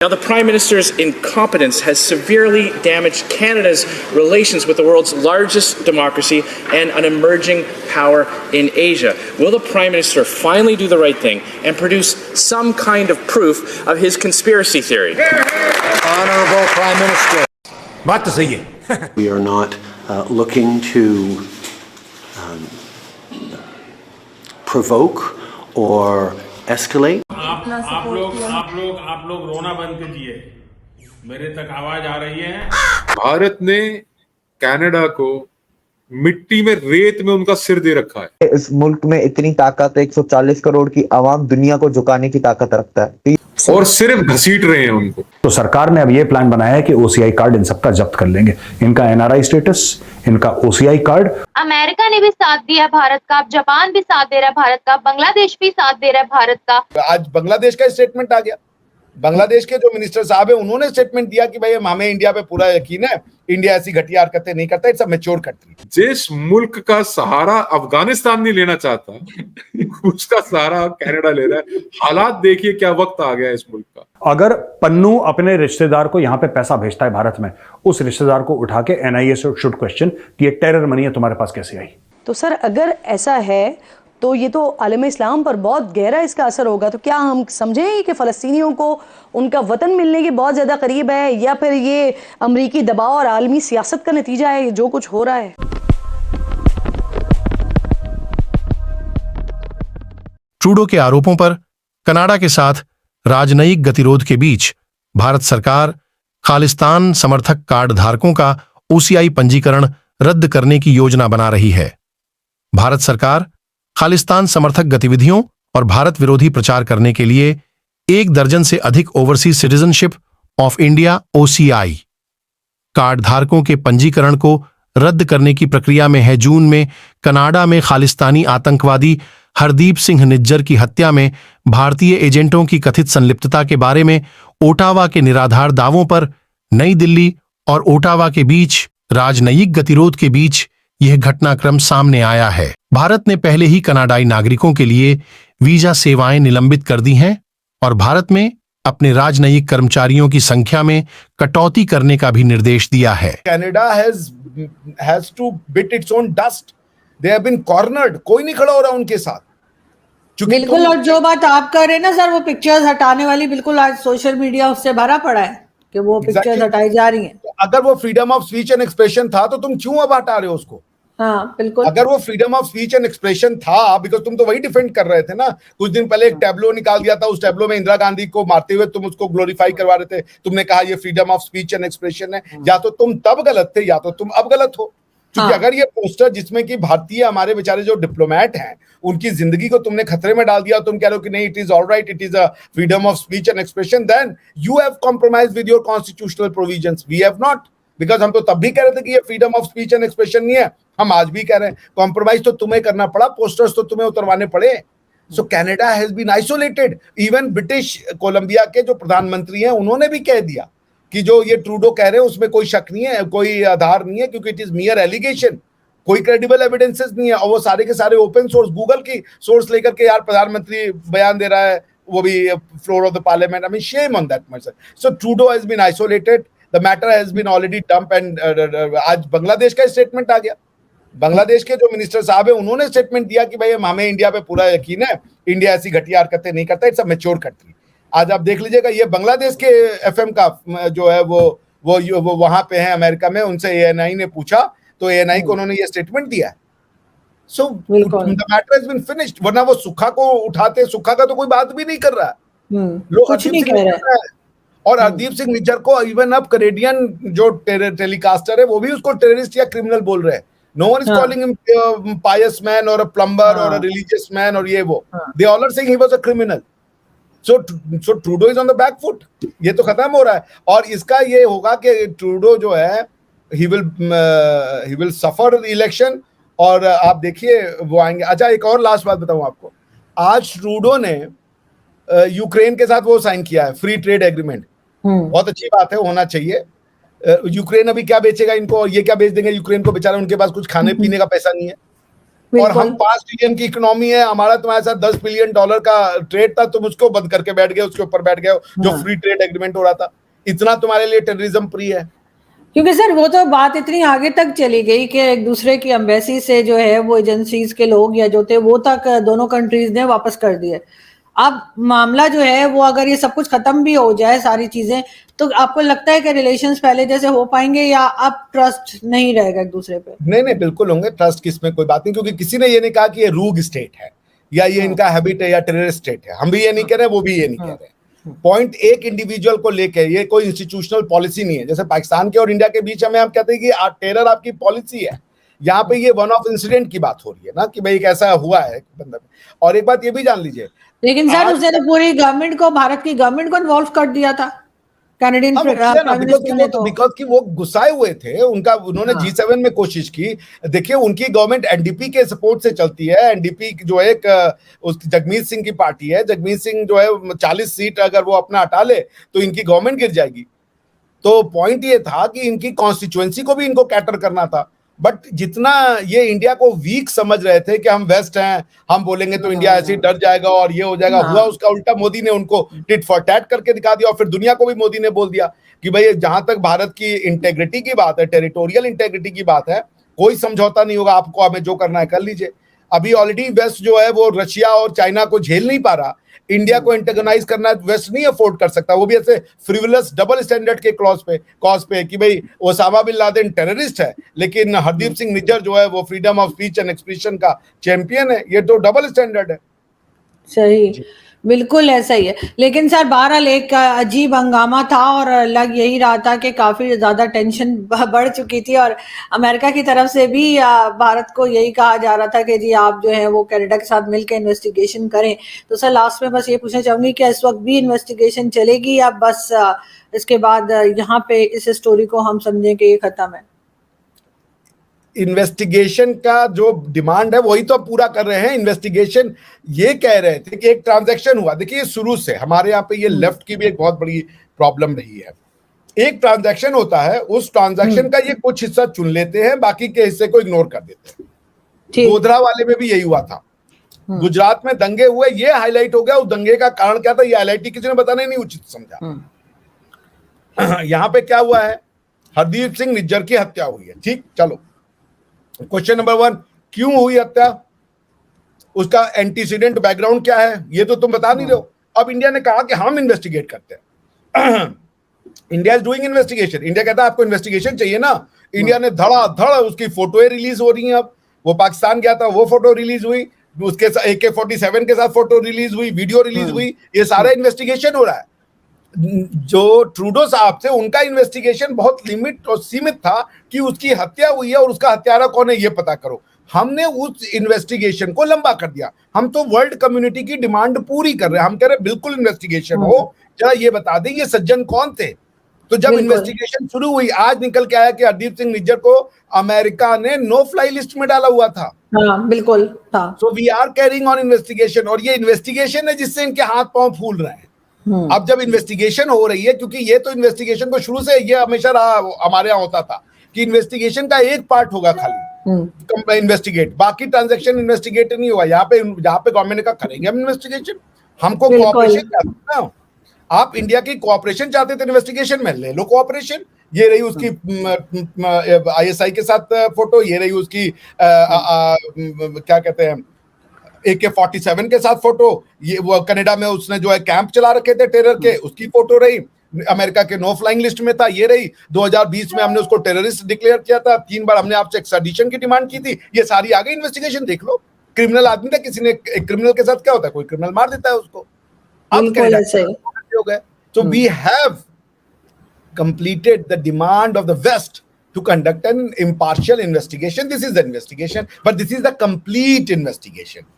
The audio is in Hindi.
Now, the Prime Minister's incompetence has severely damaged Canada's relations with the world's largest democracy and an emerging power in Asia. Will the Prime Minister finally do the right thing and produce some kind of proof of his conspiracy theory? Honorable Prime Minister. बात तो सही है. We are not looking to provoke or escalate. आप लोग रोना बंद कीजिए. मेरे तक आवाज आ रही है. भारत ने कनाडा को मिट्टी में, रेत में उनका सिर दे रखा है. इस मुल्क में इतनी ताकत, 140 करोड़ की आवाम दुनिया को झुकाने की ताकत रखता है और सिर्फ घसीट रहे हैं उनको. तो सरकार ने अब ये प्लान बनाया है कि ओसीआई कार्ड इन सबका जब्त कर लेंगे. इनका एनआरआई स्टेटस, इनका ओसीआई कार्ड. अमेरिका ने भी साथ दिया भारत का, जापान भी साथ दे रहा है भारत का, बांग्लादेश भी साथ दे रहा है भारत का. आज बांग्लादेश का स्टेटमेंट आ गया. बांग्लादेश के जो मिनिस्टर साहब है उन्होंने स्टेटमेंट दिया कि भाई हमें इंडिया पे पूरा यकीन है, इंडिया ऐसी घटिया हरकतें नहीं करता, इट्स अ मैच्योर कंट्री. जिस मुल्क का सहारा अफगानिस्तान नहीं लेना चाहता उसका सहारा कनाडा ले रहा है. हालात देखिए क्या वक्त आ गया इस मुल्क का. अगर पन्नू अपने रिश्तेदार को यहां पे पैसा भेजता है भारत में, उस रिश्तेदार को उठा के एनआईए शुड क्वेश्चन कि ये टेरर मनी है, तुम्हारे पास कैसे आई. तो सर अगर ऐसा है तो ये तो आलम इस्लाम पर बहुत गहरा इसका असर होगा. तो क्या हम समझें कि फ़लस्तीनियों को उनका वतन मिलने के बहुत ज़्यादा करीब है, या फिर ये अमरीकी दबाव और आलमी सियासत का नतीजा है जो कुछ हो रहा है. ट्रूडो के आरोपों पर कनाडा के साथ राजनयिक गतिरोध के बीच भारत सरकार खालिस्तान समर्थक कार्ड धारकों का ओसीआई पंजीकरण रद्द करने की योजना बना रही है. भारत सरकार खालिस्तान समर्थक गतिविधियों और भारत विरोधी प्रचार करने के लिए 1 दर्जन से अधिक overseas citizenship of India OCI card धारकों के पंजीकरण को रद्द करने की प्रक्रिया में है. जून में कनाडा में खालिस्तानी आतंकवादी हरदीप सिंह निज्जर की हत्या में भारतीय एजेंटों की कथित संलिप्तता के बारे में ओटावा के निराधार दावों पर नई दिल्ली और ओटावा के बीच राजनयिक गतिरोध के बीच यह घटनाक्रम सामने आया है. भारत ने पहले ही कनाडाई नागरिकों के लिए वीजा सेवाएं निलंबित कर दी हैं और भारत में अपने राजनयिक कर्मचारियों की संख्या में कटौती करने का भी निर्देश दिया है. Canada has to bit its own dust. They have been cornered. कोई नहीं खड़ा हो रहा उनके साथ. बिल्कुल. और जो बात आप कर रहे हैं ना सर, वो पिक्चर्स हटाने वाली, बिल्कुल आज सोशल मीडिया उससे भरा पड़ा है कि वो पिक्चर्स हटाई जा रही हैं. अगर वो freedom of speech and expression था तो तुम क्यों अब हटा रहे हो उसको? हाँ बिल्कुल. अगर वो freedom of speech and expression था, बिकॉज तुम तो वही डिफेंड कर रहे थे ना. कुछ दिन पहले एक टैब्लो निकाल दिया था, उस टैब्लो में इंदिरा गांधी को मारते हुए तुम उसको ग्लोरीफाई करवा रहे थे. तुमने कहा ये freedom of speech and expression है. या तो तुम तब गलत थे या तो तुम अब गलत हो. क्योंकि अगर ये पोस्टर जिसमें कि भारतीय हमारे बेचारे जो डिप्लोमेट हैं उनकी जिंदगी को तुमने खतरे में डाल दिया, तुम कह रहे हो कि नहीं it is alright, it is a freedom of speech and expression, then you have compromised with your constitutional provisions. We have not. Because हम तो तब भी कह रहे थे कि ये freedom of speech and expression नहीं है, हम आज भी कह रहे हैं. कॉम्प्रोमाइज तो तुम्हें करना पड़ा, पोस्टर्स तो तुम्हें उतरवाने पड़े. So Canada has been isolated. Even British Columbia के जो प्रधानमंत्री हैं उन्होंने भी कह दिया कि जो ये ट्रूडो कह रहे हैं उसमें कोई शक नहीं है, कोई आधार नहीं है, क्योंकि इट इज मियर एलिगेशन. कोई क्रेडिबल एविडेंसेस नहीं है. और वो सारे के सारे ओपन सोर्स, गूगल की सोर्स लेकर के यार प्रधानमंत्री बयान दे रहा है, वो भी floor of the parliament. I mean shame on that much. So Trudeau has been isolated. The matter has been already dump. And आज बांग्लादेश का स्टेटमेंट आ गया. बांग्लादेश के जो मिनिस्टर साहब है उन्होंने स्टेटमेंट दिया कि भाई हमें इंडिया पे पूरा यकीन है, इंडिया ऐसी घटिया हरकतें नहीं करता, इट्स अ मैच्योर कंट्री. आज आप देख लीजिएगा, ये बांग्लादेश के एफएम का जो है वो वहां पे है अमेरिका में, उनसे एएनआई ने पूछा तो एएनआई को उन्होंने ये स्टेटमेंट दिया है. So the matter has been finished. वरना वो सुखा को उठाते, सुखा का तो कोई बात भी नहीं कर रहा है, लोग कुछ नहीं कह रहा है. और हरदीप सिंह निज्जर को इवन अब कैनेडियन जो टेलीकास्टर है वो भी उसको टेररिस्ट या क्रिमिनल बोल रहे हैं. No one is calling him pious man or a plumber or a religious man or ये वो. They all are saying he was a criminal. So Trudeau is on the back foot. ये तो खत्म हो रहा है. और इसका ये होगा कि Trudeau जो है he will suffer the election. और आप देखिए वो आएंगे. अच्छा एक और लास्ट बात बताऊं आपको. आज Trudeau ने यूक्रेन के साथ वो साइन किया है फ्री ट्रेड एग्रीमेंट. बहुत अच्छी बात है, होना चाहिए. यूक्रेन अभी क्या बेचेगा इनको, और ये क्या बेच देंगे यूक्रेन को, बेचारा उनके पास कुछ खाने पीने का पैसा नहीं है. और हम 5 ट्रिलियन की इकोनॉमी है, हमारा तुम्हारे साथ $10 बिलियन का ट्रेड था, तुम उसको बंद करके बैठ गए, उसके ऊपर बैठ गए जो फ्री ट्रेड एग्रीमेंट हो रहा था। इतना तुम्हारे लिए टेररिज्म प्री है। क्योंकि सर वो तो बात इतनी आगे तक चली गई कि एक दूसरे की एम्बेसी से जो है वो एजेंसीज के लोग या जो थे वो तक दोनों कंट्रीज ने वापस कर दिए। अब मामला जो है वो अगर ये सब कुछ खत्म भी हो जाए सारी चीजें, तो आपको लगता है कि रिलेशंस पहले जैसे हो पाएंगे या अब ट्रस्ट नहीं रहेगा एक दूसरे पे? नहीं, बिल्कुल होंगे। ट्रस्ट किसमें कोई बात नहीं, क्योंकि किसी ने ये नहीं कहा कि ये रूग स्टेट है या ये इनका हैबिट है या टेररिस्ट स्टेट है। हम भी ये नहीं कह रहे, वो भी ये नहीं कह रहे। पॉइंट एक इंडिविजुअल को लेके, ये कोई इंस्टीट्यूशनल पॉलिसी नहीं है। जैसे पाकिस्तान के और इंडिया के बीच में हम कहते हैं कि टेरर आपकी पॉलिसी है, यहाँ पे ये वन ऑफ इंसिडेंट की बात हो रही है ना, कि भाई ऐसा हुआ है बंदा। और एक बात ये भी जान लीजिए, लेकिन सर उसने तो पूरी गवर्नमेंट को, भारत की गवर्नमेंट को इन्वॉल्व कर दिया था कैनेडियन बिकॉज कि वो गुस्साए हुए थे। उन्होंने G7 में कोशिश की। देखिए उनकी गवर्नमेंट एनडीपी के सपोर्ट से चलती है। एनडीपी जो एक उसकी जगमीत सिंह की पार्टी है। जगमीत सिंह जो है 40 सीट अगर वो अपना हटा ले तो इनकी गवर्नमेंट गिर जाएगी। तो पॉइंट ये था कि इनकी कॉन्स्टिट्यूएंसी को भी इनको कैटर करना था। बट जितना ये इंडिया को वीक समझ रहे थे कि हम वेस्ट हैं, हम बोलेंगे तो इंडिया ऐसे ही डर जाएगा और ये हो जाएगा, हुआ उसका उल्टा। मोदी ने उनको टिट फॉर टैट करके दिखा दिया और फिर दुनिया को भी मोदी ने बोल दिया कि भाई जहां तक भारत की इंटेग्रिटी की बात है, टेरिटोरियल इंटेग्रिटी की बात है, कोई समझौता नहीं होगा। आपको हमें जो करना है कर लीजिए। अभी ऑलरेडी वेस्ट जो है वो रशिया और चाइना को झेल नहीं पा रहा। इंडिया को एंटेगोनाइज करना वेस्ट नहीं अफोर्ड कर सकता। वो भी ऐसे फ्रिवलस डबल स्टैंडर्ड के कॉज पे कि भाई ओसामा बिन लादेन टेररिस्ट है, लेकिन हरदीप सिंह निज्जर जो है वो freedom of speech and expression का चैंपियन है। ये तो डबल स्टैंडर्ड है। सही, बिल्कुल ऐसा ही है। लेकिन सर बहरहाल एक अजीब हंगामा था और लग यही रहा था कि काफी ज्यादा टेंशन बढ़ चुकी थी और अमेरिका की तरफ से भी भारत को यही कहा जा रहा था कि जी आप जो है वो कनाडा के साथ मिलकर इन्वेस्टिगेशन करें। तो सर लास्ट में बस ये पूछना चाहूंगी कि इस वक्त भी इन्वेस्टिगेशन चलेगी या बस इसके बाद यहाँ पे इस स्टोरी को हम समझें कि ये खत्म है? इन्वेस्टिगेशन का जो डिमांड है वही तो पूरा कर रहे हैं। इन्वेस्टिगेशन ये कह रहे थे कि एक ट्रांजैक्शन हुआ। देखिए शुरू से हमारे यहाँ पे ये लेफ्ट की भी एक बहुत बड़ी प्रॉब्लम रही है। एक ट्रांजैक्शन होता है, उस ट्रांजैक्शन का ये कुछ हिस्सा चुन लेते हैं, बाकी के हिस्से को इग्नोर कर देते हैं। गोधरा वाले में भी यही हुआ था। गुजरात में दंगे हुए, ये हाईलाइट हो गया। उस दंगे का कारण क्या था ये हाईलाइट किसी ने बताना ही नहीं उचित समझा। यहाँ पे क्या हुआ है, हरदीप सिंह निज्जर की हत्या हुई है। ठीक, चलो क्वेश्चन नंबर 1, क्यों हुई हत्या, उसका एंटीसीडेंट बैकग्राउंड क्या है, ये तो तुम बता नहीं रहे हो। अब इंडिया ने कहा कि हम इन्वेस्टिगेट करते हैं। India is doing investigation. India कहता है आपको इन्वेस्टिगेशन चाहिए ना। इंडिया ने धड़ाधड़ उसकी फोटोएं रिलीज हो रही हैं। अब वो पाकिस्तान गया था, वो फोटो रिलीज हुई, उसके AK-47 के साथ फोटो रिलीज हुई, वीडियो रिलीज हुई। ये सारा इन्वेस्टिगेशन हो रहा है। जो ट्रूडो साहब थे उनका इन्वेस्टिगेशन बहुत लिमिट और सीमित था कि उसकी हत्या हुई है और उसका हत्यारा कौन है ये पता करो। हमने उस इन्वेस्टिगेशन को लंबा कर दिया। हम तो वर्ल्ड कम्युनिटी की डिमांड पूरी कर रहे हैं। हम कह रहे बिल्कुल इन्वेस्टिगेशन हो, जरा ये बता दें ये सज्जन कौन थे। तो जब इन्वेस्टिगेशन शुरू हुई, आज निकल के आया कि हरदीप सिंह निज्जर को अमेरिका ने नो फ्लाई लिस्ट में डाला हुआ था। बिल्कुल। So we are carrying on investigation और ये इन्वेस्टिगेशन है जिससे इनके हाथ पांव फूल रहे हैं। अब जब इन्वेस्टिगेशन हो रही है, क्योंकि ये तो इन्वेस्टिगेशन को शुरू से ये हमेशा रहा, हमारे यहाँ होता था कि इन्वेस्टिगेशन का एक पार्ट होगा खाली इन्वेस्टिगेट, बाकी ट्रांजैक्शन इन्वेस्टिगेट नहीं हुआ। यहाँ पे गवर्नमेंट ने कहा करेंगे हम इन्वेस्टिगेशन, हमको कोऑपरेशन चाहते ना। आप इंडिया की कोऑपरेशन चाहते थे इन्वेस्टिगेशन में, ले लो कोऑपरेशन। ये रही उसकी ISI के साथ फोटो, ये रही उसकी क्या कहते हैं AK-47 के साथ फोटो, ये वो कनाडा में उसने जो है कैंप चला रखे थे टेरर के, उसकी फोटो रही। अमेरिका के नो फ्लाइंग लिस्ट में था, ये रही। 2020 में हमने उसको टेररिस्ट डिक्लेयर किया था। 3 बार हमने आपसे एक्स्ट्राडिशन की डिमांड की थी। ये सारी आ गई इन्वेस्टिगेशन, देख लो। क्रिमिनल आदमी था, किसी ने क्रिमिनल के साथ क्या होता है, कोई क्रिमिनल मार देता है उसको। अब हो गए। So we have completed the demand of the West to conduct an impartial investigation. This is the investigation, but this is the complete investigation.